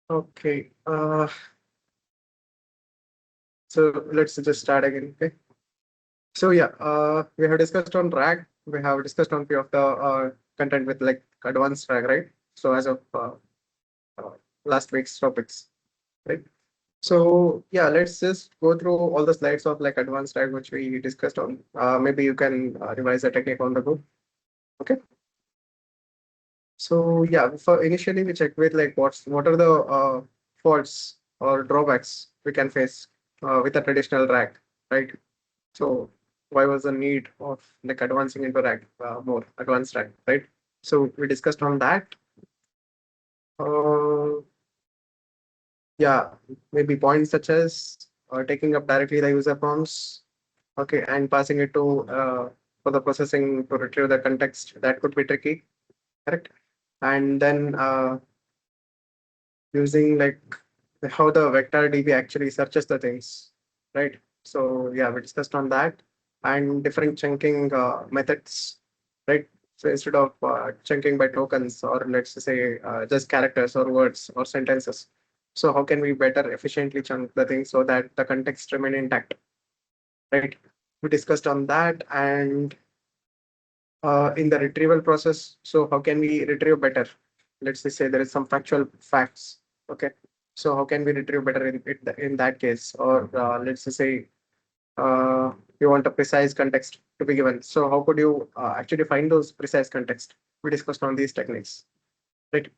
Okay. So let's just start again. Okay. So yeah, we have discussed on RAG. We have discussed on few of the content with like advanced RAG, right? So as of uh, last week's topics, right? So yeah, let's just go through all the slides of like advanced RAG which we discussed on. Maybe you can revise the technique on the go. Okay. So yeah, for initially we check with like what are the faults or drawbacks we can face with a traditional RAG, right? So why was the need of like advancing into RAG, more advanced RAG, right? So we discussed on that. Uh, yeah, maybe points such as taking up directly the user prompts, okay, and passing it to for the processing to retrieve the context. That could be tricky, correct? And then using like how the vector DB actually searches the things, right? So yeah, we discussed on that and different chunking methods, right? So instead of chunking by tokens or let's say just characters or words or sentences, so how can we better efficiently chunk the things so that the context remain intact, right? We discussed on that and in the retrieval process. So how can we retrieve better? Let's just say there is some factual facts. Okay. So how can we retrieve better in that case? Or let's just say you want a precise context to be given. So how could you actually find those precise context? We discussed on these techniques, right?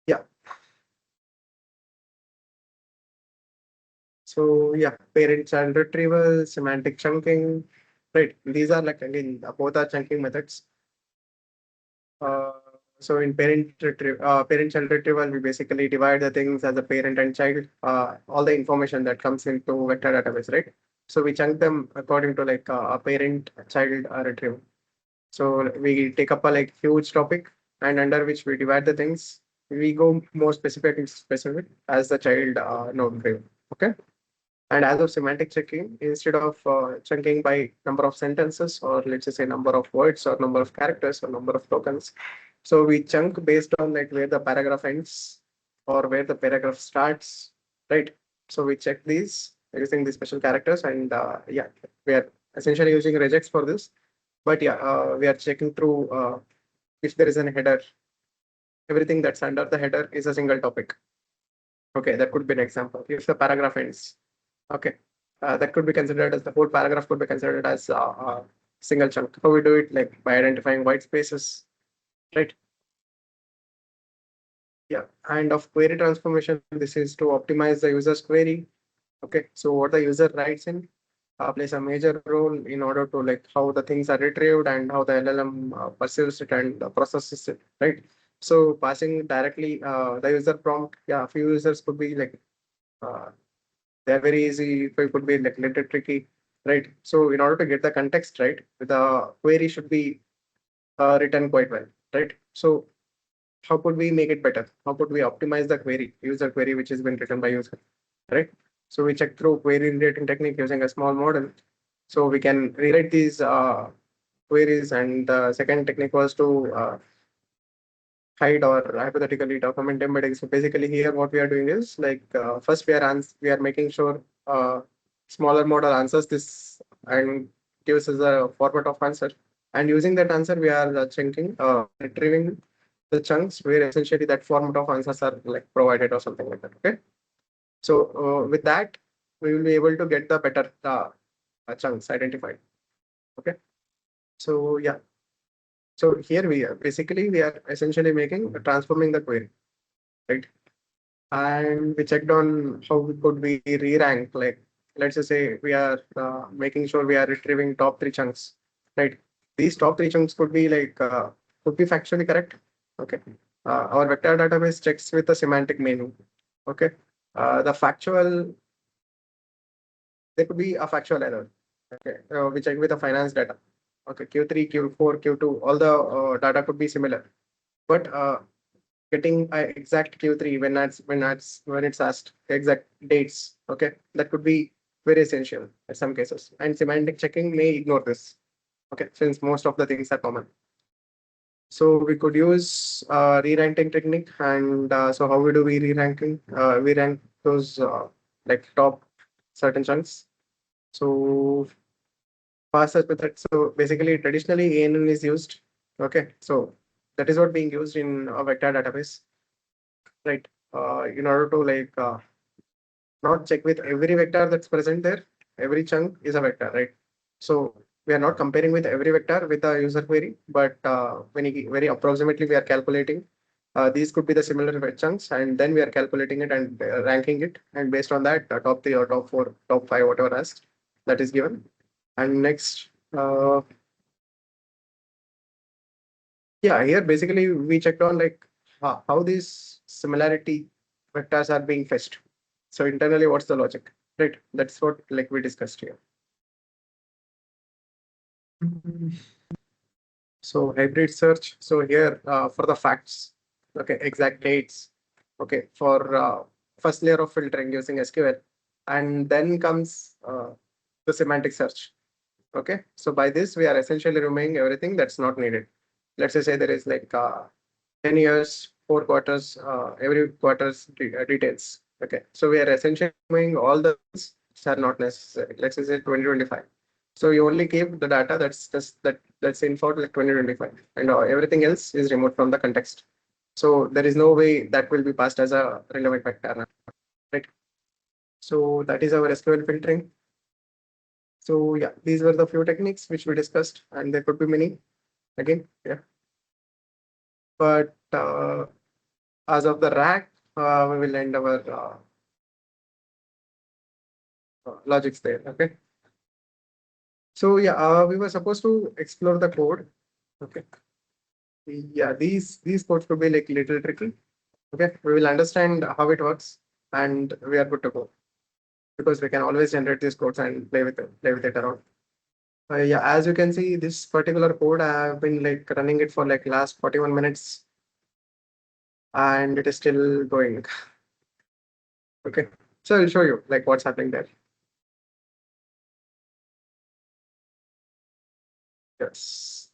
Yeah. So yeah, parent-child retrieval, semantic chunking, right? These are like again both are chunking methods. Uh, so in parent-child retrieval, we basically divide the things as a parent and child, all the information that comes into vector database, right? So we chunk them according to like a parent-child retrieval. So we take up a like huge topic and under which we divide the things. We go more specific as the child node frame. Okay. And as of semantic checking, instead of chunking by number of sentences or let's just say number of words or number of characters or number of tokens, so we chunk based on like where the paragraph ends or where the paragraph starts, right? So we check these using these special characters and yeah, we are essentially using regex for this. But yeah, we are checking through if there is an header, everything that's under the header is a single topic. Okay, that could be an example. If the paragraph ends, okay, that could be considered as the whole paragraph could be considered as a single chunk. How we do it, like by identifying white spaces, right? Yeah, and of query transformation, this is to optimize the user's query. Okay, so what the user writes in plays a major role in order to like how the things are retrieved and how the LLM perceives it and processes it, right? So passing directly the user prompt, yeah, a few users could be like uh, they're very easy, it could be like little tricky, right? So in order to get the context right, the query should be written quite well, right? So how could we make it better? How could we optimize the query, user query, which has been written by user, right? So we check through query rewriting technique using a small model. So we can rewrite these queries. And the second technique was to hide or hypothetically document embedding. So basically here what we are doing is like first we are making sure smaller model answers this and gives us a format of answer. And using that answer, we are chunking, retrieving the chunks where essentially that format of answers are like provided or something like that. Okay. So with that, we will be able to get the better chunks identified. Okay. So yeah. So here we are basically we are essentially making transforming the query, right? And we checked on how we could we re-rank. Like let's just say we are making sure we are retrieving top three chunks, right? These top three chunks could be factually correct. Okay. Our vector database checks with the semantic meaning. Okay. The factual there could be a factual error. Okay. We check with the finance data. Okay. Q3, Q4, Q2, all the data could be similar, but getting exact Q3 when it's asked exact dates. Okay, that could be very essential in some cases. And semantic checking may ignore this. Okay, since most of the things are common. So we could use re-ranking technique, and so how we do we re-ranking? We rank those like top certain chunks. So fastest method. So basically, traditionally ANN is used. Okay, so that is what being used in a vector database, right? In order to not check with every vector that's present there. Every chunk is a vector, right? So we are not comparing with every vector with a user query, but very approximately we are calculating. These could be the similar chunks, and then we are calculating it and ranking it, and based on that, top three or top four, top five, whatever asked, that is given. And next, yeah, here basically we checked on how these similarity vectors are being fetched. So internally, what's the logic? Right, that's what like we discussed here. Mhm. So hybrid search. So here for the facts, okay, exact dates, okay, for first layer of filtering using SQL, and then comes the semantic search. Okay, so by this we are essentially removing everything that's not needed. Let's just say there is 10 years, 4 quarters, every quarter's details. Okay, so we are essentially removing all the things which are not necessary. Let's just say 2025. So you only keep the data that's just that's in for like 2025, and everything else is removed from the context. So there is no way that will be passed as a relevant vector, right? So that is our SQL filtering. So yeah, these were the few techniques which we discussed, and there could be many again. Yeah, but as of the rack, we will end our logics there. Okay. So yeah, we were supposed to explore the code. Okay. Yeah, these codes could be like little tricky. Okay, we will understand how it works, and we are good to go because we can always generate these codes and play with it around. Yeah, as you can see, this particular code I have been like running it for like last 41 minutes, and it is still going. Okay, so I'll show you like what's happening there. Yes.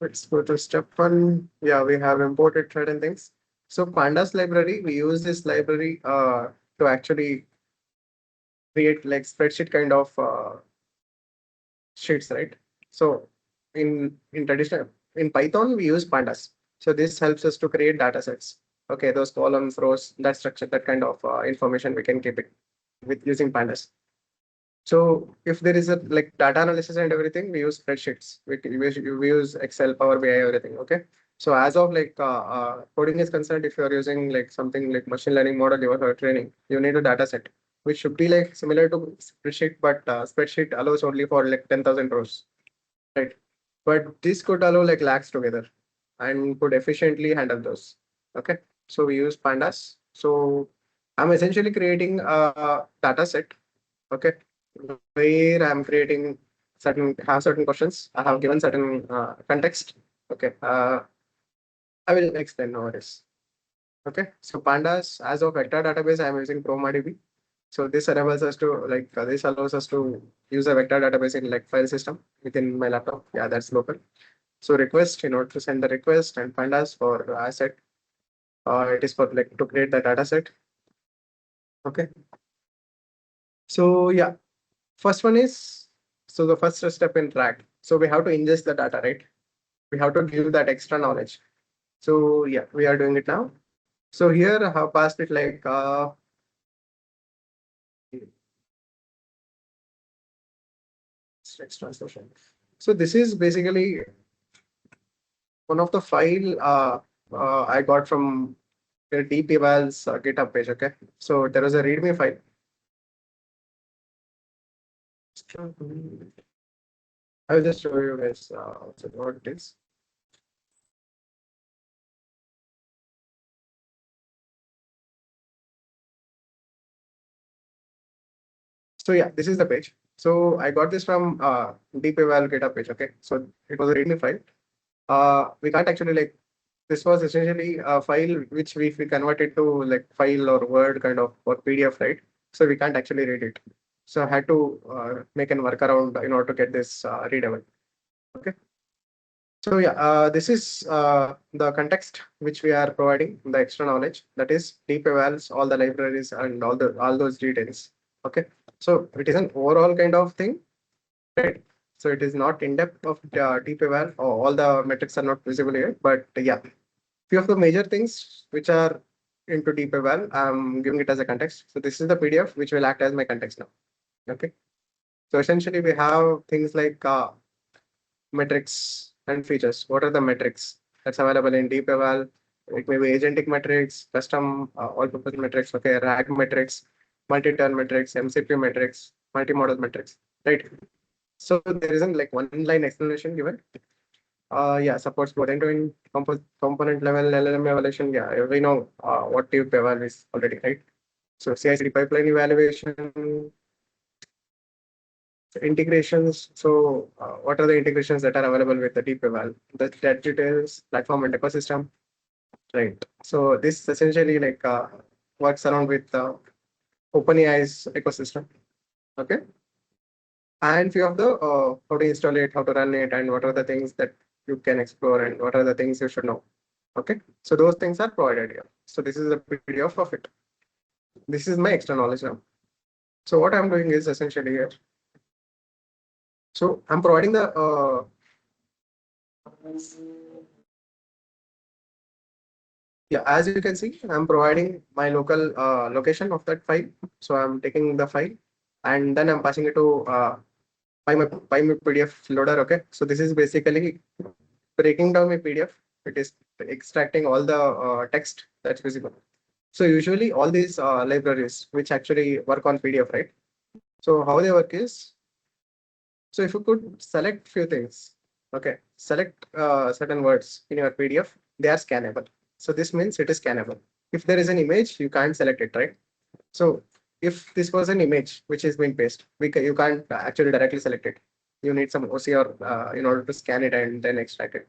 Let's go to step one. Yeah, we have imported thread and things. So pandas library, we use this library to actually create like spreadsheet kind of sheets, right? So in traditional in Python, we use pandas. So this helps us to create data sets. Okay, those columns, rows, that structure, that kind of information we can keep it with using pandas. So if there is a like data analysis and everything, we use spreadsheets. We use Excel, Power BI, everything. Okay. So as of coding is concerned, if you are using like something like machine learning model you are training, you need a data set, which should be like similar to spreadsheet, but spreadsheet allows only for like 10,000 rows, right? But this could allow like lakhs together and could efficiently handle those. Okay. So we use pandas. So I'm essentially creating a data set. Okay, where I'm creating certain questions. I have given certain context. Okay, I will explain now this. Okay, so pandas as of vector database, I'm using ChromaDB. So this enables us to this allows us to use a vector database in like file system within my laptop. Yeah, that's local. So request in order to send the request and pandas for asset. It is for like to create the data set. Okay, so yeah, first one is so the first step in track. So we have to ingest the data, right? We have to give that extra knowledge. So yeah, we are doing it now. So here I have passed it like text translation. So this is basically one of the file I got from the DeepEval's GitHub page. Okay, so there was a README file. I will just show you guys what it is. So yeah, this is the page. So I got this from DeepEval GitHub page. Okay, so it was a README file. We can't actually like this was essentially a file which we converted to like file or Word kind of or PDF, right? So we can't actually read it. So I had to make a workaround in order to get this readable. Okay. So yeah, this is the context which we are providing, the extra knowledge, that is deep evals, all the libraries and all those details. Okay. So it is an overall kind of thing, right? So it is not in depth of deep eval, or all the metrics are not visible here, but yeah, few of the major things which are into deep eval, I'm giving it as a context. So this is the PDF which will act as my context now. Okay. So essentially we have things like metrics and features. What are the metrics that's available in DeepEval? It may be agentic metrics, custom all-purpose metrics, okay, RAG metrics, multi-turn metrics, MCP metrics, multi-model metrics, right? So there isn't like one line explanation given. Yeah, supports both end-to-end component level LLM evaluation. Yeah, we know what DeepEval is already, right? So CI/CD pipeline evaluation, integrations. So, what are the integrations that are available with the DeepEval? That details, platform and ecosystem, right? So this essentially like works around with OpenAI's ecosystem. Okay, and few of the how to install it, how to run it, and what are the things that you can explore, and what are the things you should know. Okay, so those things are provided here. So this is a PDF of it. This is my extra knowledge now. So what I'm doing is essentially here. So I'm providing the yeah, as you can see, I'm providing my local location of that file. So I'm taking the file and then I'm passing it to my PDF loader. Okay, so this is basically breaking down my PDF. It is extracting all the text that's visible. So usually all these libraries which actually work on PDF, right? So how they work is, so if you could select few things, okay, select certain words in your PDF, they are scannable. So this means it is scannable. If there is an image, you can't select it, right? So if this was an image which is being pasted, you can't actually directly select it. You need some OCR in order to scan it and then extract it.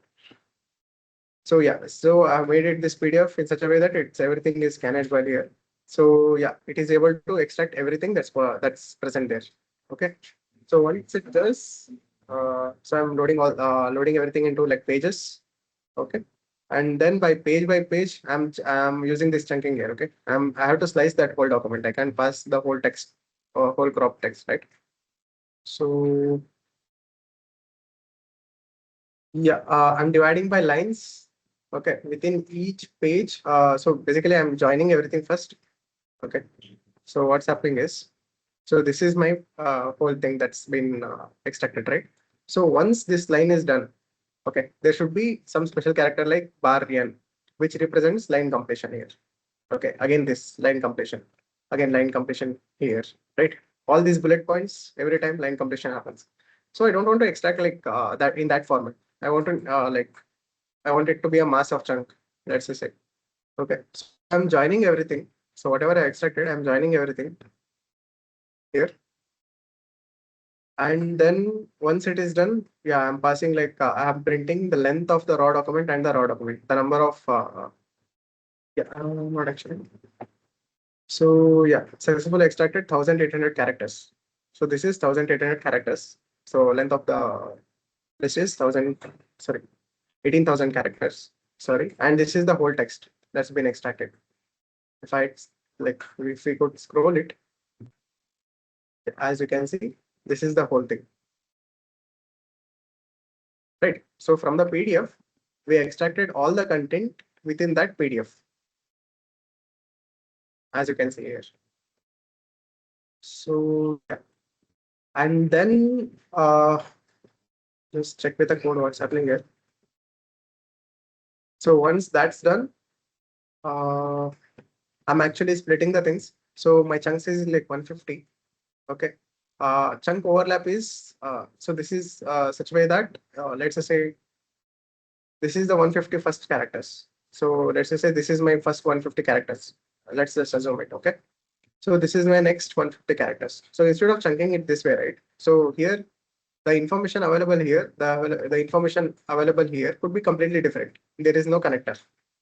So yeah, so I made it this PDF in such a way that it's everything is scanned by here. So yeah, it is able to extract everything that's present there. Okay. So once it does, so I'm loading everything into like pages. Okay. And then by page, I'm using this chunking here. Okay. I have to slice that whole document. I can pass the whole text or whole crop text, right? So yeah, I'm dividing by lines. Okay, within each page. So basically, I'm joining everything first. Okay. So what's happening is, so this is my whole thing that's been extracted, right? So once this line is done, okay, there should be some special character like bar n, which represents line completion here. Okay, again this line completion, again line completion here, right? All these bullet points every time line completion happens. So I don't want to extract like that in that format. I want to I want it to be a mass of chunk. Let's just say. Okay, so I'm joining everything. So whatever I extracted, I'm joining everything here. And then once it is done, yeah, I'm passing like I'm printing the length of the raw document and the raw document, the number of yeah, not actually. So yeah, successfully extracted 1800 characters. So this is 1800 characters. So length of the this is 1000, sorry, 18,000 characters. Sorry, and this is the whole text that's been extracted. If I like, if we could scroll it, as you can see, this is the whole thing, right? So from the PDF, we extracted all the content within that PDF, as you can see here. So yeah. And then just check with the code what's happening here. So once that's done, uh, I'm actually splitting the things. So my chunks is like 150. Okay. Chunk overlap is so this is such a way that let's just say this is the 150 first characters. So let's just say this is my first 150 characters. Let's just assume it. Okay. So this is my next 150 characters. So instead of chunking it this way, right? So here the information available here, the information available here could be completely different. There is no connector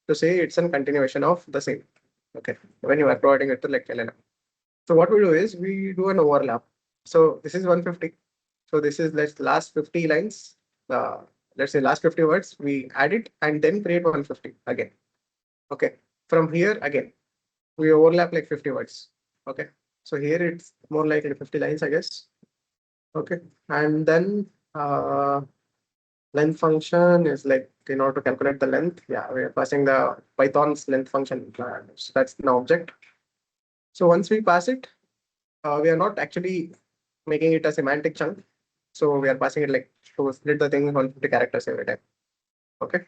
to say it's a continuation of the same. Okay, when you are providing it to like LLM. So what we do is we do an overlap. So this is 150. So this is let's last 50 lines. let's say last 50 words, we add it and then create 150 again. Okay. From here again, we overlap like 50 words. Okay. So here it's more like 50 lines, I guess. Okay. And then length function is like in order to calculate the length. Yeah, we are passing the Python's length function. So that's an object. So once we pass it, we are not actually making it a semantic chunk. So we are passing it like to split the thing 150 characters every time. Okay.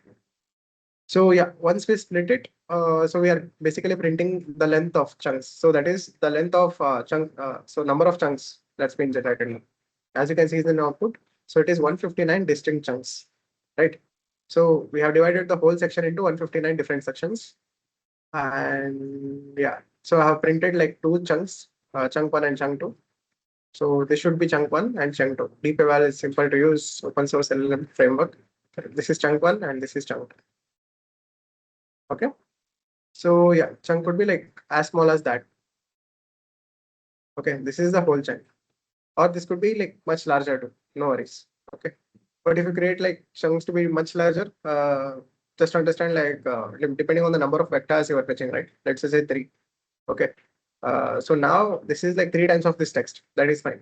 So yeah, once we split it, so we are basically printing the length of chunks. So that is the length of chunk. So number of chunks that's been generated. As you can see in the output, so it is 159 distinct chunks, right? So we have divided the whole section into 159 different sections, and yeah, so I have printed like two chunks, chunk one and chunk two. So this should be chunk one and chunk two. DeepEval is simple to use open source LLM framework. This is chunk one and this is chunk two. Okay. So yeah, chunk could be like as small as that. Okay, this is the whole chunk. Or this could be like much larger too. No worries. Okay. But if you create like chunks to be much larger, just understand like depending on the number of vectors you are fetching, right? Let's just say 3. Okay. So now this is like 3 times of this text. That is fine.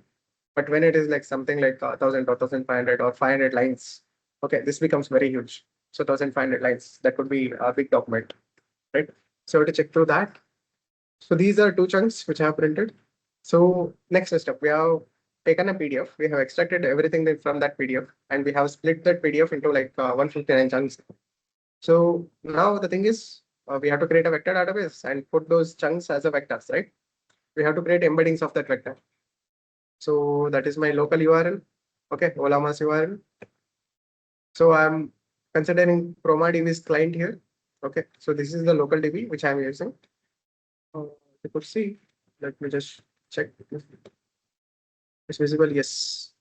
But when it is like something like 1000 or 1500 or 500 lines, okay, this becomes very huge. So 1500 lines, that could be a big document, right? So to check through that. So these are 2 chunks which I have printed. So next step, we have taken a PDF. We have extracted everything from that PDF and we have split that PDF into like 159 chunks. So now the thing is, we have to create a vector database and put those chunks as a vectors, right? We have to create embeddings of that vector. So that is my local URL. Okay, LLM-as URL. So I'm considering ChromaDB's client here. Okay, so this is the local DB which I'm using. You could see. Let me just check. It's visible. Yes.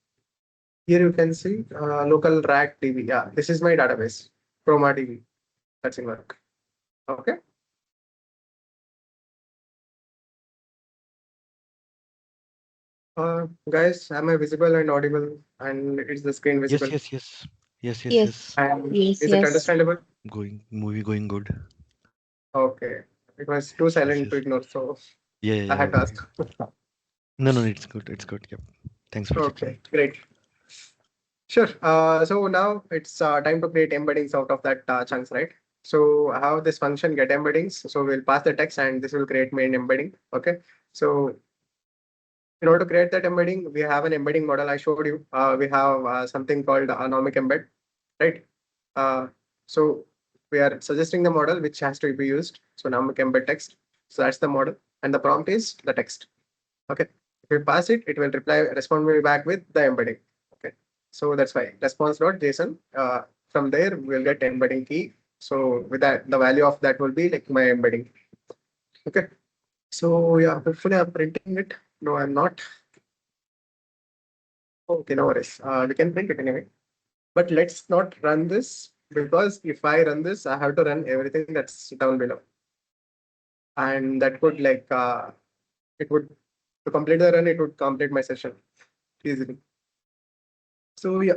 Here you can see local rack DB. Yeah, this is my database. ChromaDB. That's in work. Okay. Guys, am I visible and audible? And is the screen Yes, visible? yes, yes. Yes, yes, yes. Yes, And yes, is it yes. understandable? Movie going good. Okay. It was too Yes, silent to yes. ignore, so Yeah, I yeah, had to yeah. ask. No, it's good. It's good. Yep. Thanks for checking. Okay, great. Sure. So now it's time to create embeddings out of that chunks, right? So how this function get embeddings? So we'll pass the text and this will create main embedding. Okay. So in order to create that embedding, we have an embedding model I showed you. We have something called a Nomic embed, right? Uh, so we are suggesting the model which has to be used. So Nomic embed text. So that's the model, and the prompt is the text. Okay. If you pass it, it will respond me back with the embedding. Okay. So that's why response.json. From there, we'll get embedding key. So with that, the value of that will be like my embedding. Okay. So yeah, hopefully I'm printing it. No, I'm not. Okay, no worries. We can print it anyway. But let's not run this because if I run this, I have to run everything that's down below. And that would like it would to complete the run, it would complete my session easily. So yeah.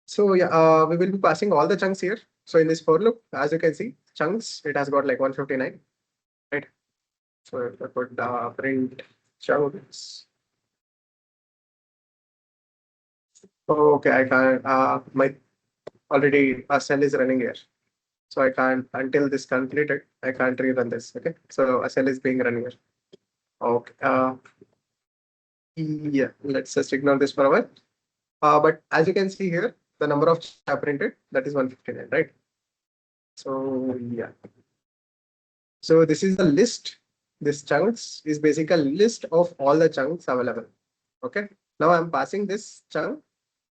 So yeah, we will be passing all the chunks here. So in this for loop, as you can see, chunks, it has got like 159, right? So if I put print chunks. Okay, I can't, my already a cell is running here. So I can't, until this completed, I can't rerun this, okay? So a cell is being run here. Okay, yeah, let's just ignore this for a while. But as you can see here, the number of chunks I printed, that is 159, right? So yeah. So this is the list. This chunks is basically a list of all the chunks available. Okay. Now I'm passing this chunk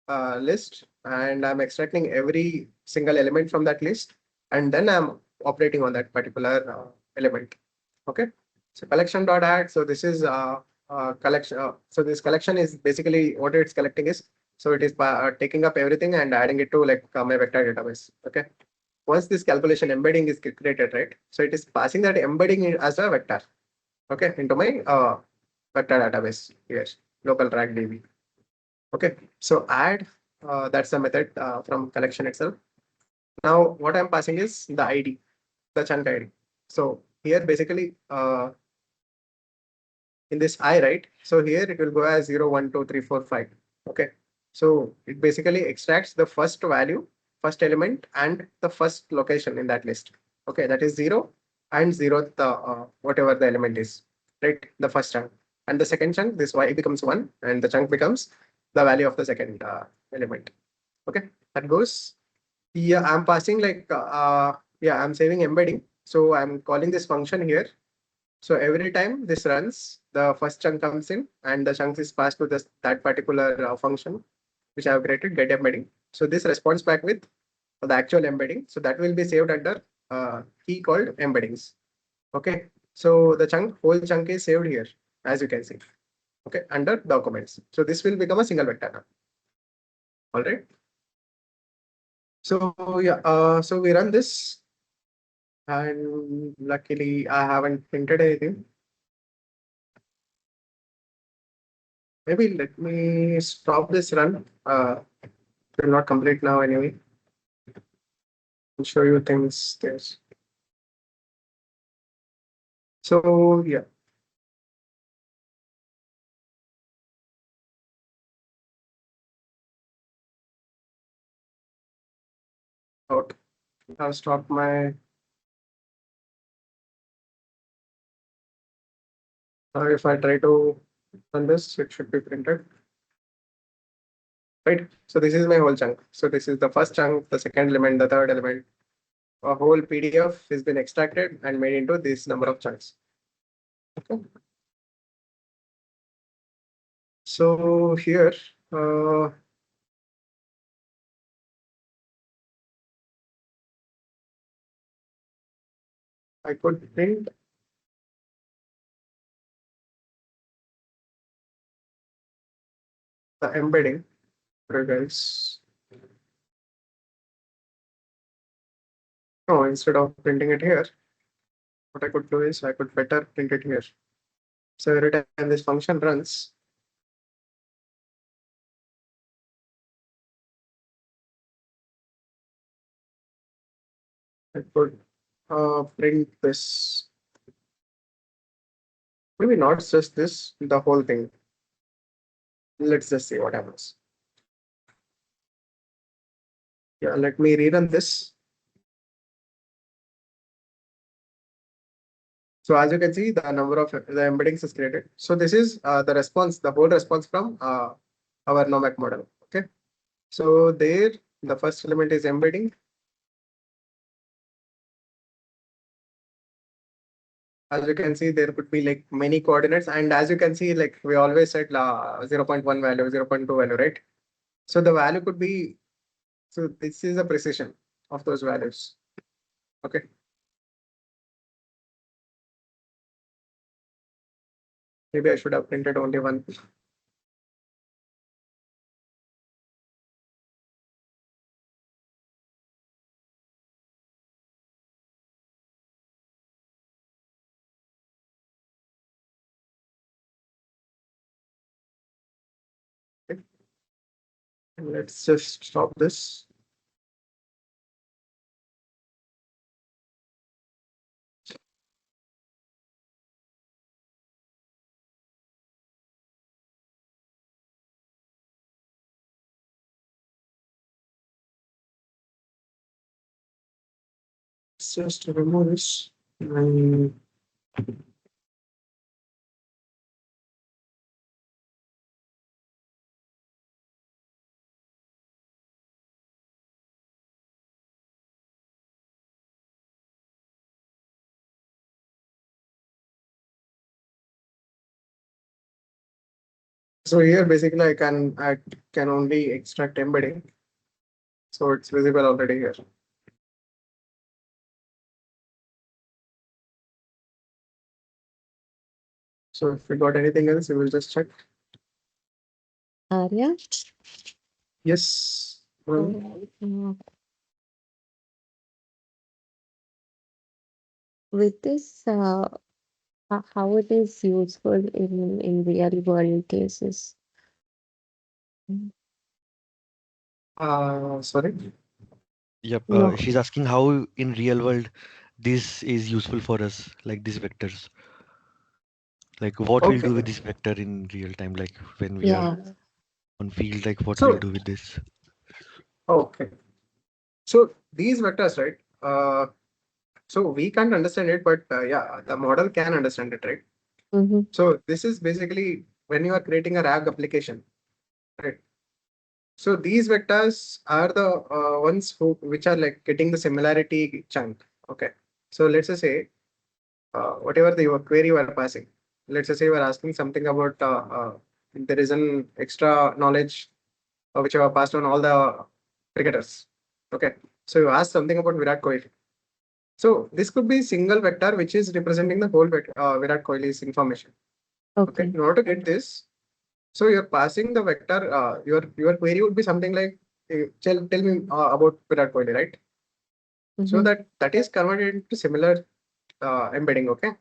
list and I'm extracting every single element from that list, and then I'm operating on that particular element. Okay. So collection.add. So this is collection. So this collection is basically what it's collecting is. So it is taking up everything and adding it to like my vector database. Okay. Once this calculation embedding is created, right? So it is passing that embedding as a vector, okay, into my vector database. Yes, local rack DB. Okay, so add. That's the method from collection itself. Now what I'm passing is the ID, the chunk ID. So here basically in this I, right? So here it will go as 0, 1, 2, 3, 4, 5. Okay. So it basically extracts the first value, first element, and the first location in that list. Okay, that is 0 and 0th, whatever the element is, right? The first chunk. And the second chunk, this Y becomes 1, and the chunk becomes the value of the second element. Okay, that goes. Yeah, I'm passing like, yeah, I'm saving embedding. So I'm calling this function here. So every time this runs, the first chunk comes in and the chunks is passed to this that particular function which I have created, get embedding. So this responds back with the actual embedding. So that will be saved under key called embeddings. Okay. So the whole chunk is saved here, as you can see. Okay, under documents. So this will become a single vector now. All right. So yeah, so we run this, and luckily I haven't printed anything. Maybe let me stop this run. It will not complete now anyway. I'll show you things there. So yeah, out. I'll stop my. If I try to run this, it should be printed. Right. So this is my whole chunk. So this is the first chunk, the second element, the third element. A whole PDF has been extracted and made into this number of chunks. Okay. So here, I could print the embedding for you guys. No, instead of printing it here, what I could do is I could better print it here. So every time this function runs, I could print this. Maybe not just this, the whole thing. Let's just see what happens. Yeah, let me rerun this. So as you can see, the number of the embeddings is created. So this is the response, the whole response from our Nomic model. Okay. So there, the first element is embedding. As you can see, there could be like many coordinates. And as you can see, like we always said 0.1 value, 0.2 value, right? So the value could be, so this is a precision of those values. Okay. Maybe I should have printed only one. Okay. And let's just stop this. Let's just remove this. So here basically I can only extract embedding. So it's visible already here. So if we got anything else, we will just check. Arya? Yes. With this, how it is useful in real world cases? Sorry. Yep. No. She's asking how in real world this is useful for us, like these vectors. Like what we'll Okay. do with this vector in real time, like when we are Yeah. on field, like what we'll So, do with this. okay. So these vectors, right? So we can't understand it, but yeah, the model can understand it, right? Mm-hmm. So this is basically when you are creating a RAG application, right? So these vectors are the ones which are like getting the similarity chunk. Okay. So let's just say whatever the your query you are passing. Let's just say you are asking something about there is an extra knowledge which you have passed on all the cricketers. Okay. So you ask something about Virat Kohli. So this could be single vector which is representing the whole Virat Kohli's information. Okay. Okay. In order to get this, so you're passing the vector. Your query would be something like, tell me about Virat Kohli, right? So Mm-hmm. that is converted into similar embedding. Okay.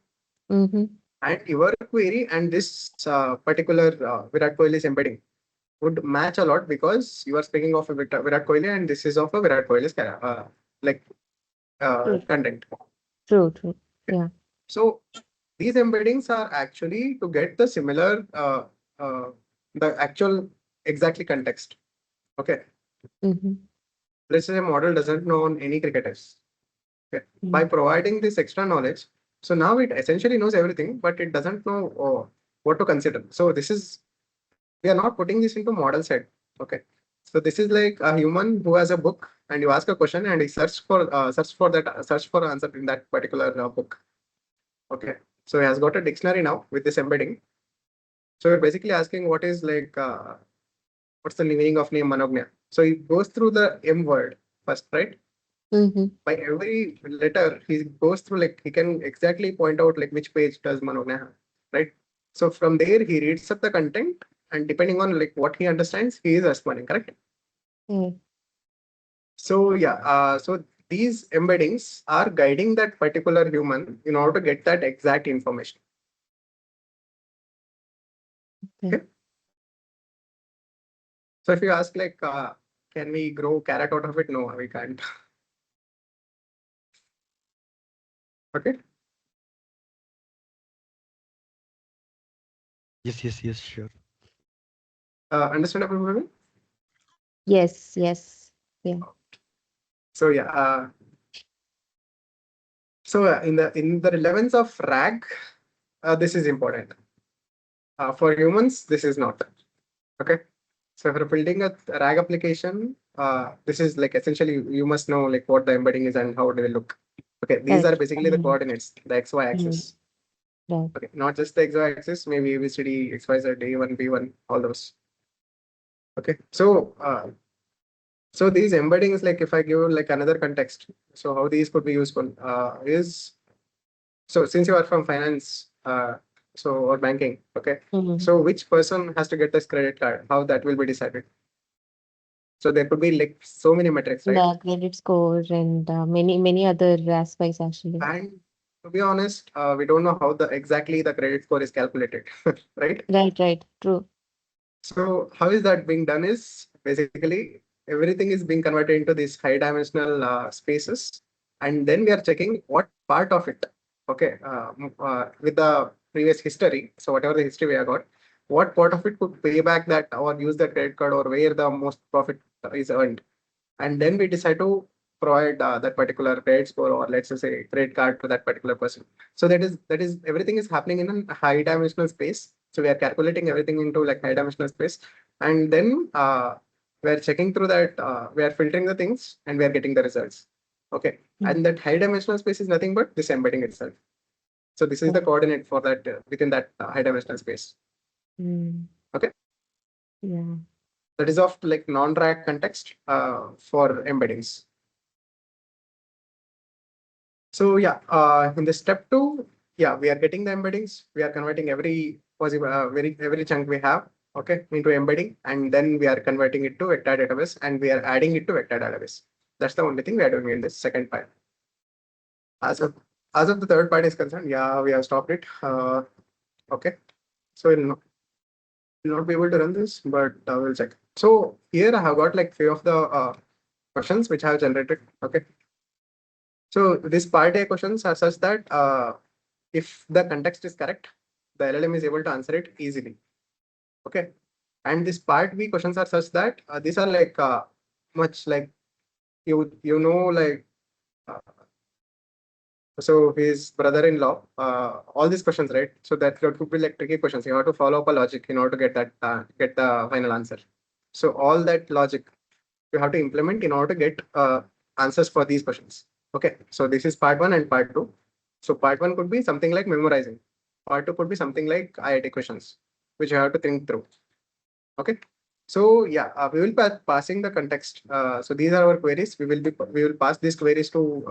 Mm-hmm. And your query and this particular Virat Kohli's embedding would match a lot because you are speaking of a Virat Kohli and this is of a Virat Kohli's like True. content. True. True. Okay. Yeah. So these embeddings are actually to get the similar, the actual exactly context. Okay. Mm-hmm. Let's say a model doesn't know on any cricketers. Okay. By Mm. providing this extra knowledge, so now it essentially knows everything, but it doesn't know what to consider. So this is, we are not putting this into model set. Okay. So this is like a human who has a book and you ask a question and he search for answer in that particular book. Okay. So he has got a dictionary now with this embedding. So you're basically asking what is like what's the meaning of name Manognya. So he goes through the M word first, right? Mm-hmm. By every letter, he goes through like he can exactly point out like which page does Manognya have, right? So from there he reads up the content and depending on like what he understands, he is responding, correct? Mm. So yeah, so these embeddings are guiding that particular human in order to get that exact information. Okay. Okay. So if you ask like, can we grow carrot out of it? No, we can't. Okay. Yes, yes, yes, sure. Understandable, maybe? Yes. Yes. Yeah. So yeah, so in the relevance of RAG, this is important. For humans, this is not. Okay. So if you're building a RAG application, this is like essentially you must know like what the embedding is and how they look. Okay, these are Correct. basically the Mm. coordinates, the XY Mm. axis. Right. Okay, not just the XY axis, maybe ABCD, XYZ, A1, B1, all those. Okay, so these embeddings, like if I give like another context, so how these could be useful is, so since you are from finance, so or banking, okay. Mm. So which person has to get this credit card? How that will be decided? So there could be like so many metrics, right? The credit score and many other aspects actually. And to be honest, we don't know how the exactly the credit score is calculated, right? Right. Right. True. So how is that being done is basically everything is being converted into these high dimensional spaces. And then we are checking what part of it, okay, with the previous history. So whatever the history we have got, what part of it could pay back that or use the credit card or where the most profit is earned. And then we decide to provide that particular credit score or let's just say credit card to that particular person. So that is everything is happening in a high dimensional space. So we are calculating everything into like high dimensional space, and then we are checking through that. We are filtering the things, and we are getting the results. Okay, Mm. and that high dimensional space is nothing but this embedding itself. So this is the Right. coordinate for that within that high dimensional space. Mm. Okay, Yeah. that is of like non-RAG context for embeddings. So yeah, in the step two, yeah, we are getting the embeddings. We are converting every possible, every chunk we have, okay, into embedding, and then we are converting it to vector database, and we are adding it to vector database. That's the only thing we are doing in this second part. As of as of the third part is concerned, yeah, we have stopped it. Okay, so will not be able to run this, but we'll check. So here I have got like few of the questions which I have generated. Okay. So this part A questions are such that if the context is correct, the LLM is able to answer it easily. Okay. And this part B questions are such that these are like much like you know like uh, so his brother-in-law, all these questions, right? So that could be like tricky questions. You have to follow up a logic in order to get that get the final answer. So all that logic you have to implement in order to get answers for these questions. Okay, so this is part one and part two. So part one could be something like memorizing. Part two could be something like IIT questions, which you have to think through. Okay. So yeah, we will be passing the context. So these are our queries. We will pass these queries to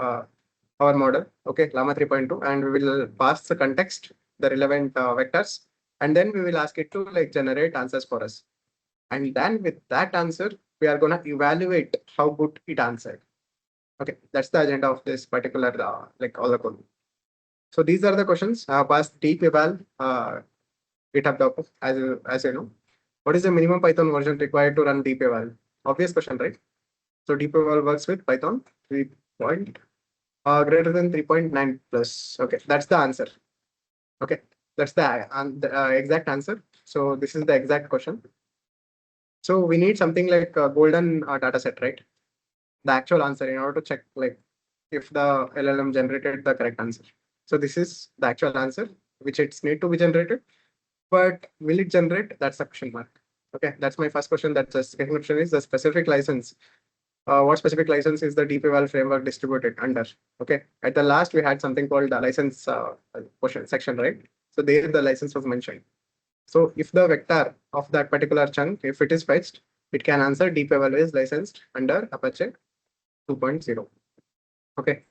our model. Okay, Llama 3.2, and we will pass the context, the relevant vectors, and then we will ask it to like generate answers for us. And then with that answer, we are gonna evaluate how good it answered. Okay, that's the agenda of this particular like all the code. So these are the questions. Passed DeepEval GitHub doc as you know. What is the minimum Python version required to run DeepEval? Obvious question, right? So DeepEval works with Python 3 point greater than 3.9 plus. Okay, that's the answer. Okay, that's the exact answer. So this is the exact question. So we need something like a golden data set, right? The actual answer in order to check like if the LLM generated the correct answer. So this is the actual answer which it's need to be generated. But will it generate? That's a question mark. Okay, that's my first question. That's the second question is the specific license. What specific license is the DeepEval framework distributed under? Okay, at the last we had something called the license portion section, right? So there the license was mentioned. So if the vector of that particular chunk, if it is fetched, it can answer DeepEval is licensed under Apache 2.0. Okay,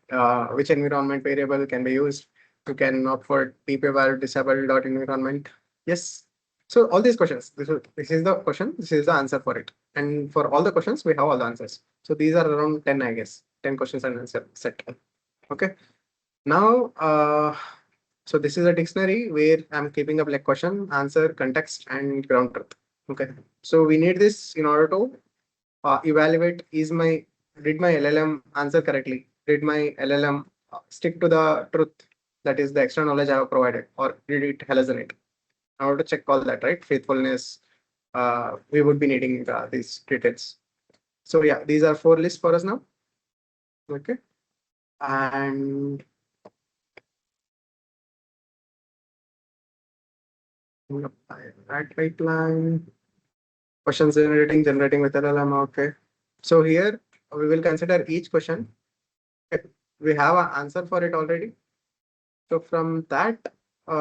which environment variable can be used? You can opt for DeepEval disable.environment. Yes. So all these questions, this is the question, this is the answer for it. And for all the questions, we have all the answers. So these are around 10, I guess, 10 questions and answer set. Okay. Now, so this is a dictionary where I'm keeping up like question, answer, context, and ground truth. Okay. So we need this in order to evaluate did my LLM answer correctly? Did my LLM stick to the truth? That is the extra knowledge I have provided, or did it hallucinate? I want to check all that, right? Faithfulness. We would be needing these details. So yeah, these are 4 lists for us now. Okay. And that pipeline. Questions generating with LLM. Okay. So here we will consider each question. Okay. We have an answer for it already. So from that, we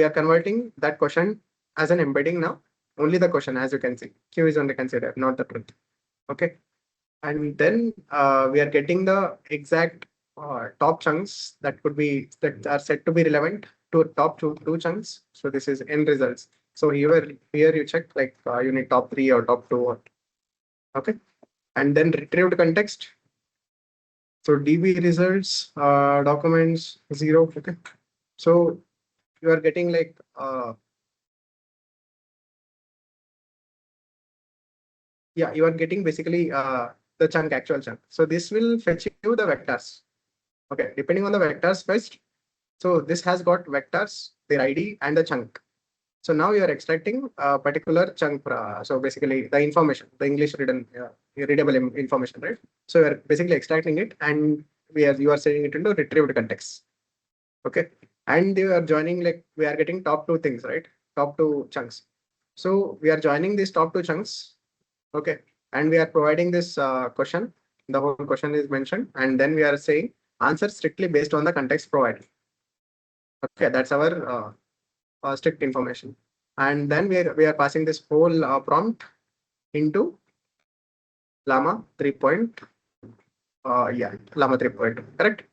are converting that question as an embedding now. Only the question, as you can see, Q is only considered, not the truth. Okay. And then we are getting the exact top chunks that are said to be relevant to top two chunks. So this is end results. So here you check like you need top 3 or top 2. Okay. And then retrieved context. So DB results, documents 0. Okay. So you are getting like yeah, you are getting basically the actual chunk. So this will fetch you the vectors. Okay, depending on the vectors fetched. So this has got vectors, their ID, and the chunk. So now you are extracting a particular chunk. So basically the information, the English readable information, right? So you are basically extracting it, and you are setting it into retrieved context. Okay, and you are joining like we are getting top 2 things, right? Top 2 chunks. So we are joining these top 2 chunks. Okay, and we are providing this question. The whole question is mentioned, and then we are saying answer strictly based on the context provided. Okay, that's our strict information. And then we are passing this whole prompt into Llama 3. Llama 3.2, correct?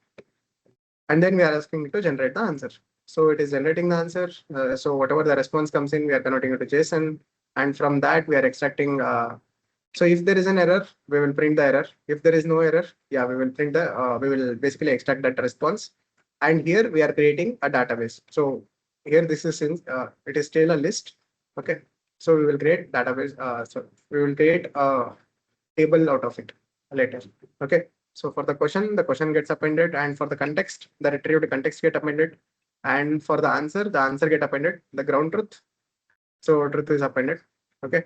And then we are asking it to generate the answer. So it is generating the answer. So whatever the response comes in, we are converting it to JSON, and from that we are extracting. So if there is an error, we will print the error. If there is no error, yeah, we will print we will basically extract that response. And here we are creating a database. So here this is it is still a list. Okay. So we will create database. So we will create a table out of it later. Okay. So for the question gets appended, and for the context, the retrieved context get appended, and for the answer get appended. The ground truth, so truth is appended. Okay.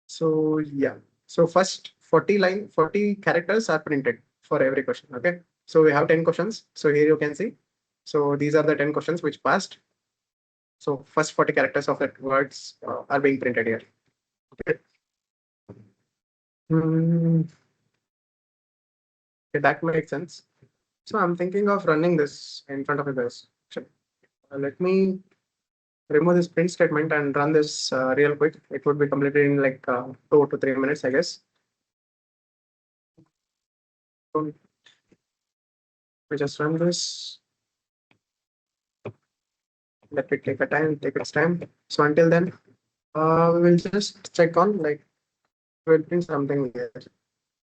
So yeah. So first 40 characters are printed for every question. Okay. So we have 10 questions. So here you can see. So these are the 10 questions which passed. So first 40 characters of that words are being printed here. Okay. Okay, that makes sense. So I'm thinking of running this in front of you guys. So, let me remove this print statement and run this real quick. It would be completed in like 2 to 3 minutes, I guess. So we just run this. Let it take its time. So until then, we will just check on like we'll print something here.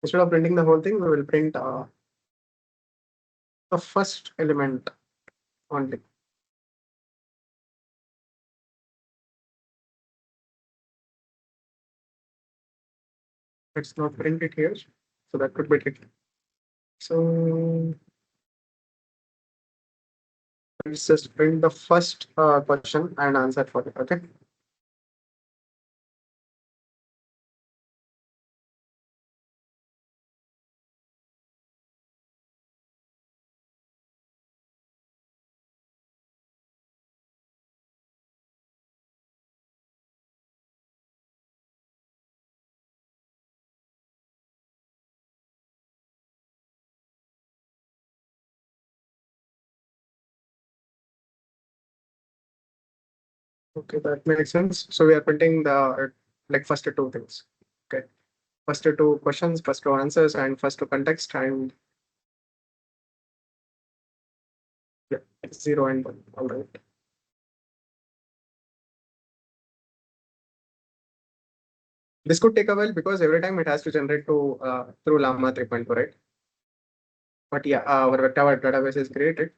Instead of printing the whole thing, we will print the first element only. Let's not print it here. So that could be tricky. So let's just print the first question and answer for it. Okay. Okay, that makes sense. So we are printing the like first two things. Okay. First two questions, first two answers, and first two context, and yeah, 0 and 1. All right. This could take a while because every time it has to generate to through Llama 3.4, right? But yeah, our database is created.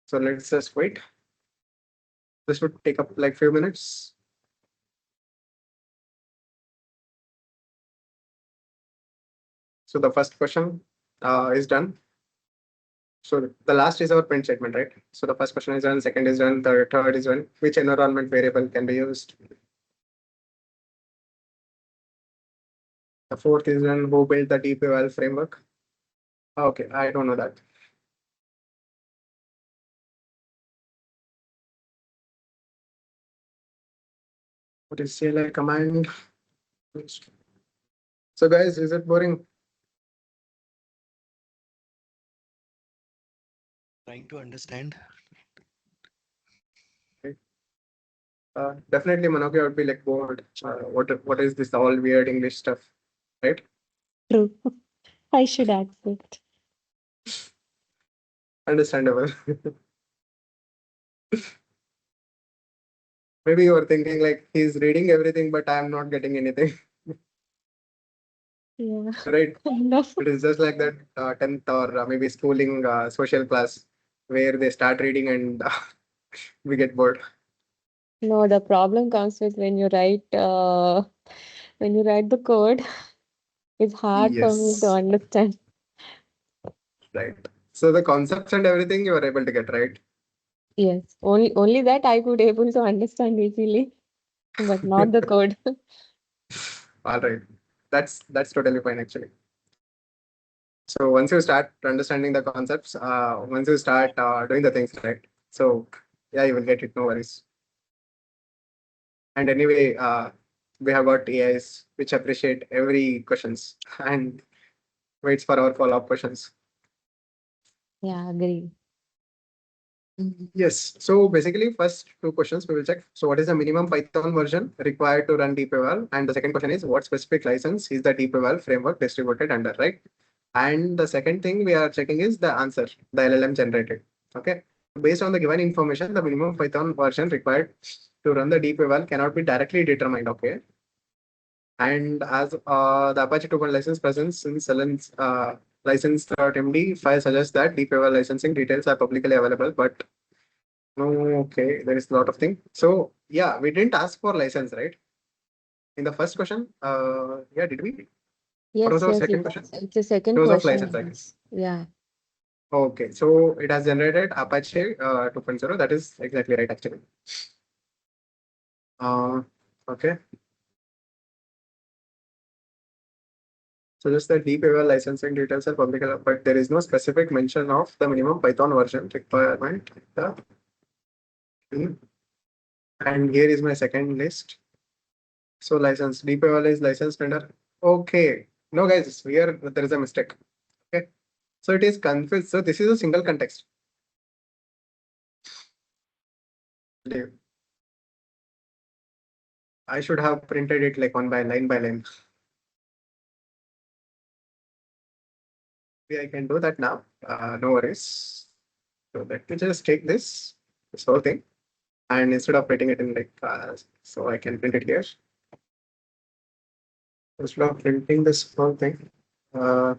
So let's just wait. This would take up like few minutes. So the first question is done. So the last is our print statement, right? So the first question is done, second is done, the third is done. Which environment variable can be used? The fourth is done. Who built the DeepEval framework? Okay, I don't know that. What is CLI command? So guys, is it boring? Trying to understand. Definitely Manokia would be like bored. What is this all weird English stuff, right? True. I should accept. Understandable. Maybe you are thinking like he's reading everything, but I'm not getting anything, Yeah. right? No. It is just like that 10th or maybe schooling social class where they start reading and we get bored. No, the problem comes with when you write the code, it's hard for me to Yes, understand. right. So the concepts and everything you are able to get, right? Yes, only that I could able to understand easily, but not the code. All right. That's totally fine actually. So once you start understanding the concepts, once you start doing the things right, so yeah, you will get it. No worries. And anyway, we have got AIs which appreciate every questions and waits for our follow-up questions. Yeah, agree. Yes. So basically, first two questions we will check. So what is the minimum Python version required to run DeepEval? And the second question is what specific license is the DeepEval framework distributed under, right? And the second thing we are checking is the answer, the LLM generated. Okay. Based on the given information, the minimum Python version required to run the DeepEval cannot be directly determined. Okay. And as the Apache token license presents in license.md file suggests that DeepEval licensing details are publicly available, but No, okay, there is a lot of things. So yeah, we didn't ask for license, right? In the first question, yeah, did we? What was Yes, our yes, second question? it's a second Choose of question, license, I I guess. guess. Yeah. Okay, so it has generated Apache 2.0. That is exactly right, actually. Uh, okay. So just the DeepEval licensing details are public, but there is no specific mention of the minimum Python version requirement. Hmm. And here is my second list. So license, DeepEval is licensed under. Okay. No, guys, here there is a mistake. Okay. So it is confused. So this is a single context. I should have printed it like one by line by line. Maybe I can do that now. No worries. So let me just take this whole thing, and instead of writing it in like, so I can print it here. Instead of printing this whole thing, uh,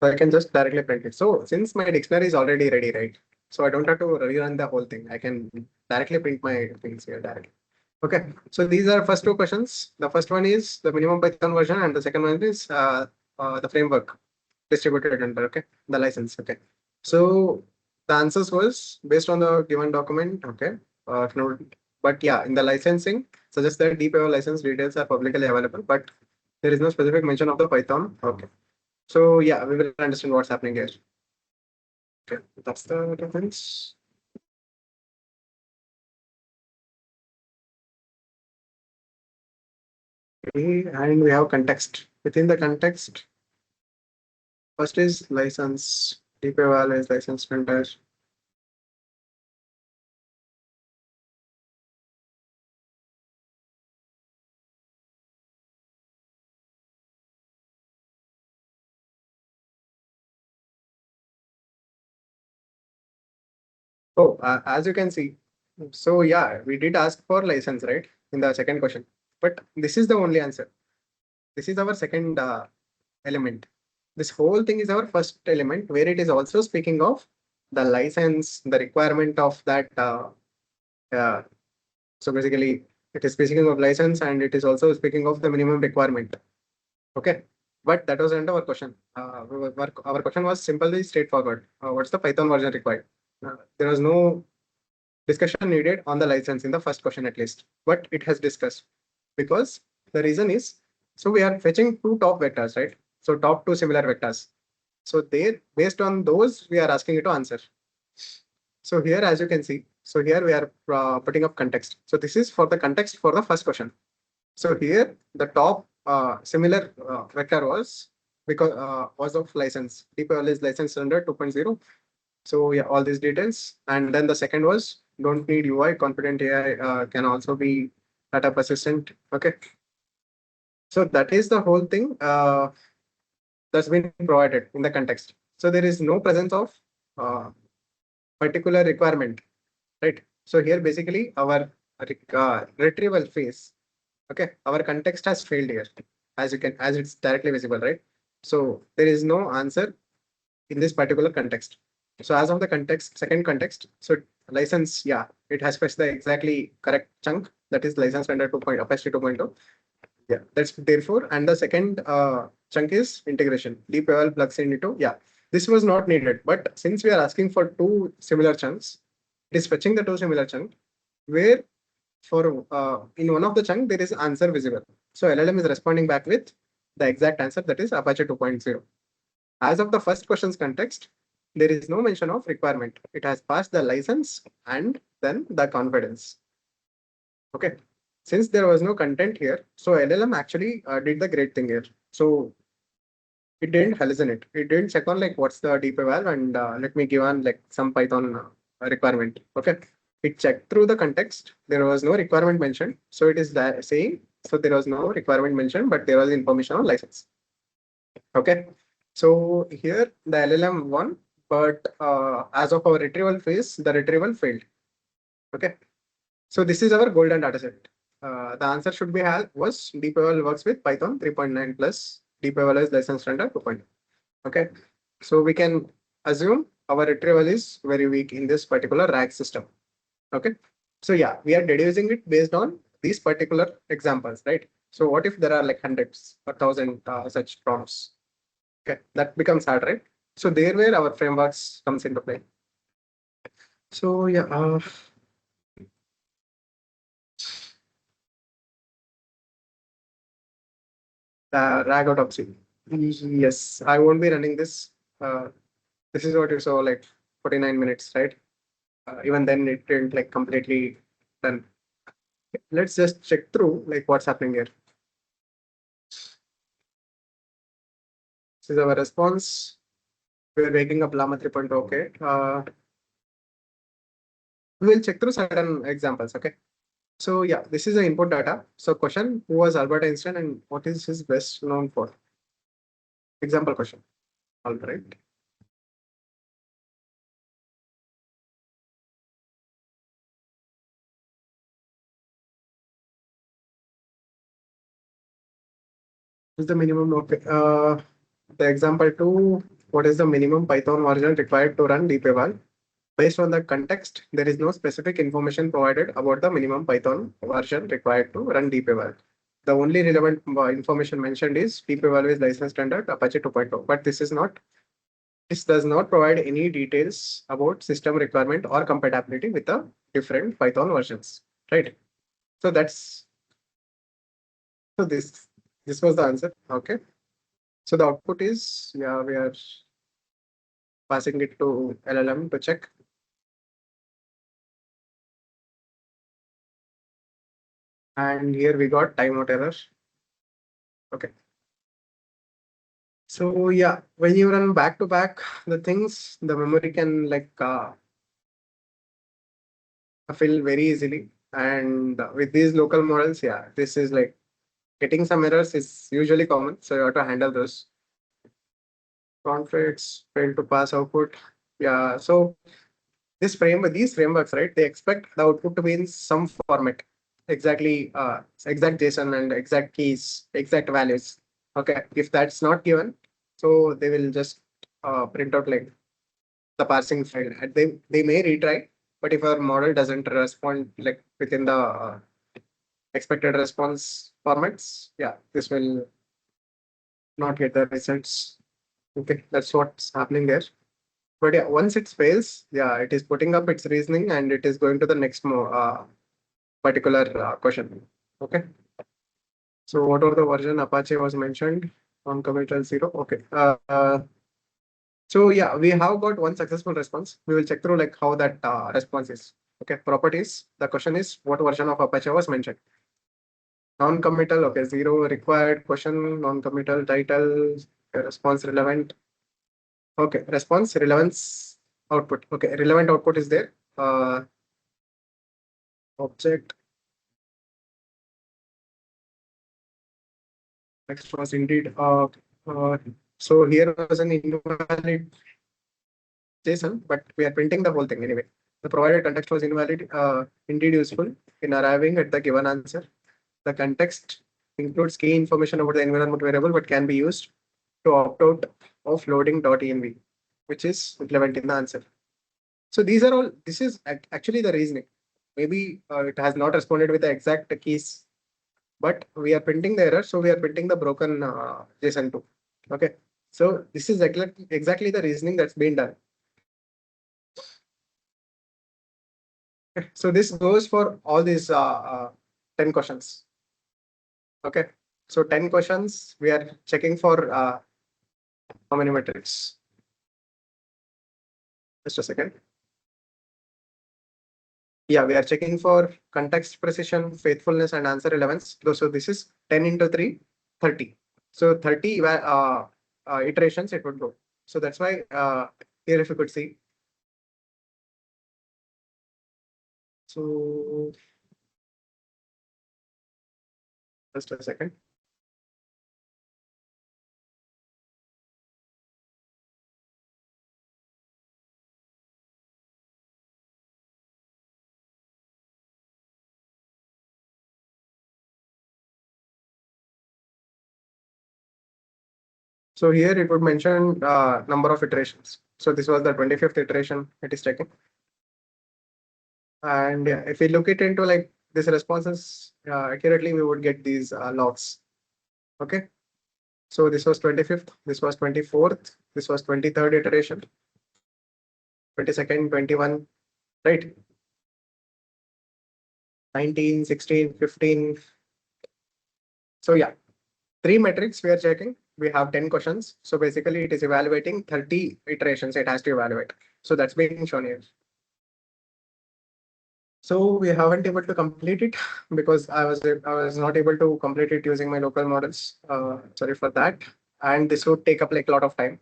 so I can just directly print it. So since my dictionary is already ready, right? So I don't have to rerun the whole thing. I can directly print my things here directly. Okay, so these are first two questions. The first one is the minimum Python version, and the second one is the framework distributed under, okay, the license. Okay, so the answers was based on the given document. Okay, no, but yeah, in the licensing, suggests that DeepEval license details are publicly available, but there is no specific mention of the Python. Okay, so yeah, we will understand what's happening here. Okay, that's the difference. Okay, and we have context. Within the context, first is license. DeepEval is license vendor. Oh, as you can see, so yeah, we did ask for license, right, in the second question. But this is the only answer. This is our second element. This whole thing is our first element, where it is also speaking of the license, the requirement of that. Uh, so basically, it is speaking of license, and it is also speaking of the minimum requirement. Okay, but that wasn't our question. Our question was simply straightforward. What's the Python version required? There was no discussion needed on the license in the first question at least, but it has discussed because the reason is, so we are fetching two top vectors, right? So top two similar vectors. So they, based on those, we are asking you to answer. So here, as you can see, so here we are putting up context. So this is for the context for the first question. So here the top similar vector was because was of license. DeepEval is licensed under 2.0. So yeah, all these details. And then the second was don't need UI, confident AI can also be data persistent. Okay. So that is the whole thing that's been provided in the context. So there is no presence of uh, particular requirement, right? So here basically our retrieval phase, okay, our context has failed here, as you can, as it's directly visible, right? So there is no answer in this particular context. So as of the context, second context, so license, yeah, it has fetched the exactly correct chunk, that is license vendor 2.0, Apache 2.0. Yeah, that's therefore, and the second chunk is integration. DeepEval plugs in into, yeah, this was not needed, but since we are asking for two similar chunks, it is fetching the two similar chunk where for in one of the chunk there is answer visible. So LLM is responding back with the exact answer, that is Apache 2.0. As of the first question's context, there is no mention of requirement. It has passed the license and then the confidence. Okay. Since there was no content here, so LLM actually did the great thing here. So it didn't hallucinate. It didn't check on like what's the deep eval and let me give on like some Python requirement. Okay. It checked through the context. There was no requirement mentioned. So it is that saying, so there was no requirement mentioned, but there was information on license. Okay. So here the LLM won, but as of our retrieval phase, the retrieval failed. Okay. So this is our golden data set. The answer should be was DeepEval works with Python 3.9 plus DeepEval is license standard 2.0. Okay. So we can assume our retrieval is very weak in this particular RAG system. Okay. So yeah, we are deducing it based on these particular examples, right? So what if there are like hundreds or thousand such prompts? Okay, that becomes hard, right? So there where our frameworks comes into play. So yeah, RAG or Toxicity. Yes, I won't be running this. This is what you saw, like 49 minutes, right? Even then it didn't like completely done. Let's just check through like what's happening here. This is our response. We're waking up Llama 3.0. Okay. We will check through certain examples. Okay. So yeah, this is the input data. So question, who was Albert Einstein and what is his best known for? Example question. All right. Is the minimum okay? The example two, what is the minimum Python version required to run DeepEval? Based on the context, there is no specific information provided about the minimum Python version required to run DeepEval. The only relevant information mentioned is DeepEval is license standard Apache 2.0, but this does not provide any details about system requirement or compatibility with the different Python versions, right? So that's so this was the answer. Okay. So the output is, yeah, we are passing it to LLM to check. And here we got timeout error. Okay. So yeah, when you run back to back the things, the memory can like fill very easily. And with these local models, yeah, this is like getting some errors is usually common. So you have to handle those. Conflicts, fail to pass output. Yeah. So these frameworks, right? They expect the output to be in some format, exactly, exact JSON and exact keys, exact values. Okay, if that's not given, so they will just print out like the parsing file. And they may retry, but if our model doesn't respond like within the expected response formats, yeah, this will not get the results. Okay, that's what's happening there. But yeah, once it fails, yeah, it is putting up its reasoning and it is going to the next particular question. Okay. So whatever the version Apache was mentioned on committal 0. Okay. So yeah, we have got one successful response. We will check through like how that response is. Okay. Properties. The question is what version of Apache was mentioned. Non-committal. Okay. 0 required question. Non-committal title. Okay, response relevant. Okay. Response relevance output. Okay. Relevant output is there. Object. Next was indeed. Uh, so here was an invalid JSON, but we are printing the whole thing anyway. The provided context was invalid, indeed useful in arriving at the given answer. The context includes key information about the environment variable, but can be used to opt out of loading.env, which is relevant in the answer. So these are all, this is actually the reasoning. Maybe it has not responded with the exact keys, but we are printing the error, so we are printing the broken JSON too. Okay, so this is exactly the reasoning that's been done. So this goes for all these 10 questions. Okay, so 10 questions, we are checking for how many metrics? Just a second. Yeah, we are checking for context precision, faithfulness, and answer relevance. So this is 10 into 3, 30. So 30 iterations it would go. So that's why here if you could see. So just a second. So here it would mention number of iterations. So this was the 25th iteration it is taking. And if we look it into like this responses accurately, we would get these logs. Okay. So this was 25th, this was 24th, this was 23rd iteration, 22nd, 21, right? 19, 16, 15. So yeah, 3 metrics we are checking. We have 10 questions. So basically it is evaluating 30 iterations it has to evaluate. So that's being shown here. So we haven't able to complete it because I was not able to complete it using my local models. Sorry for that. And this would take up like a lot of time.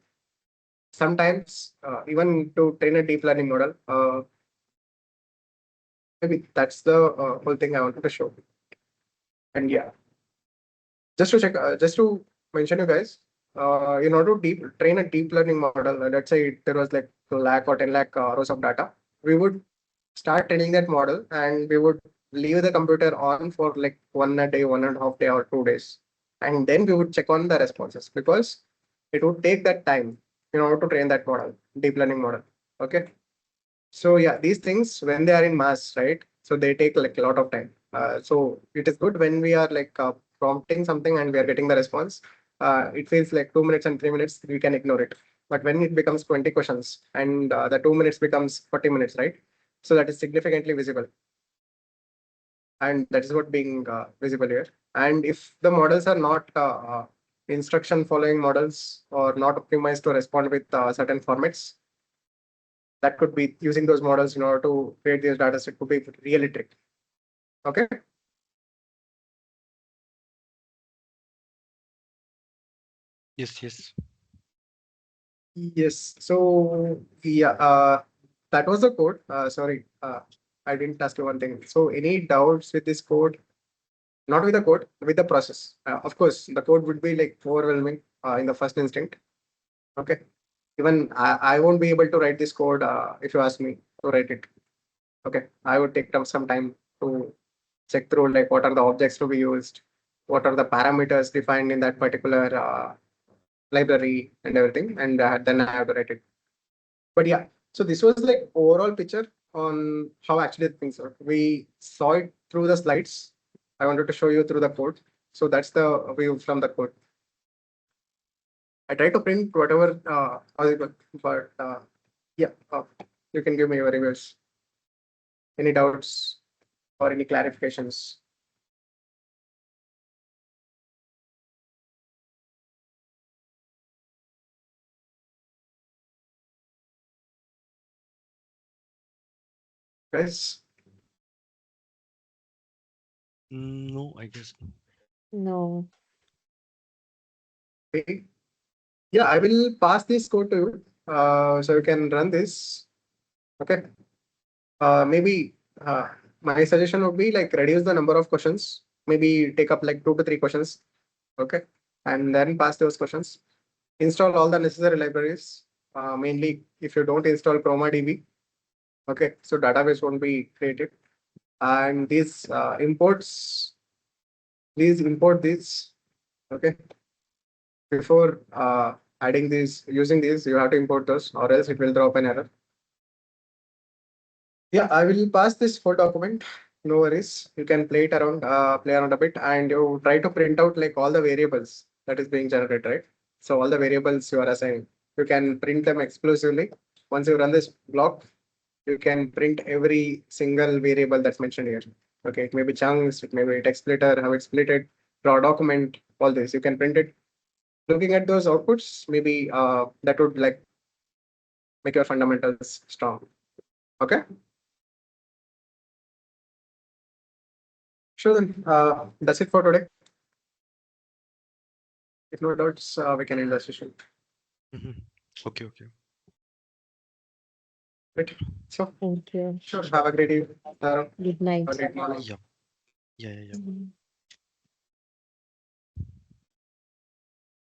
Sometimes even to train a deep learning model, maybe that's the whole thing I wanted to show. And yeah, just to check, just to mention you guys, in order to train a deep learning model, let's say there was like 2 lakh or 10 lakh rows of data, we would start training that model and we would leave the computer on for like 1 a day, 1.5 day or 2 days. And then we would check on the responses because it would take that time in order to train that model, deep learning model. Okay. So yeah, these things when they are in mass, right? So they take like a lot of time. So it is good when we are like prompting something and we are getting the response. It feels like 2 minutes and 3 minutes, we can ignore it. But when it becomes 20 questions and the 2 minutes becomes 40 minutes, right? So that is significantly visible. And that is what being visible here. And if the models are not instruction following models or not optimized to respond with certain formats, that could be using those models in order to create these data set could be really tricky. Okay. Yes. Yes. So yeah, that was the code. Sorry, I didn't ask you one thing. So any doubts with this code? Not with the code, with the process. Of course, the code would be like overwhelming in the first instinct. Okay. Even I won't be able to write this code if you ask me to write it. Okay. I would take some time to check through like what are the objects to be used, what are the parameters defined in that particular library and everything, and then I have to write it. But yeah, so this was like overall picture on how actually things work. We saw it through the slides. I wanted to show you through the code. So that's the view from the code. I try to print whatever possible, but yeah, you can give me your reviews. Any doubts or any clarifications? Guys? No, I guess. No. Okay. Yeah, I will pass this code to you. So you can run this. Okay. Maybe my suggestion would be like reduce the number of questions. Maybe take up like 2 to 3 questions. Okay. And then pass those questions. Install all the necessary libraries. Mainly if you don't install ChromaDB. Okay. So database won't be created. And these imports, please import these. Okay. Before adding these, using these, you have to import those or else it will drop an error. Yeah, I will pass this full document. No worries. You can play around a bit, and you try to print out like all the variables that is being generated, right? So all the variables you are assigning, you can print them exclusively. Once you run this block, you can print every single variable that's mentioned here. Okay, it may be chunks, it may be text splitter, how it's splitted, raw document, all this. You can print it. Looking at those outputs, maybe that would like make your fundamentals strong. Okay. Sure then. That's it for today. If no doubts, we can end the session. Mhm. Okay. Right. So, Thank you. sure. Have a great evening. Have Good night. a great morning. Yeah. Mhm.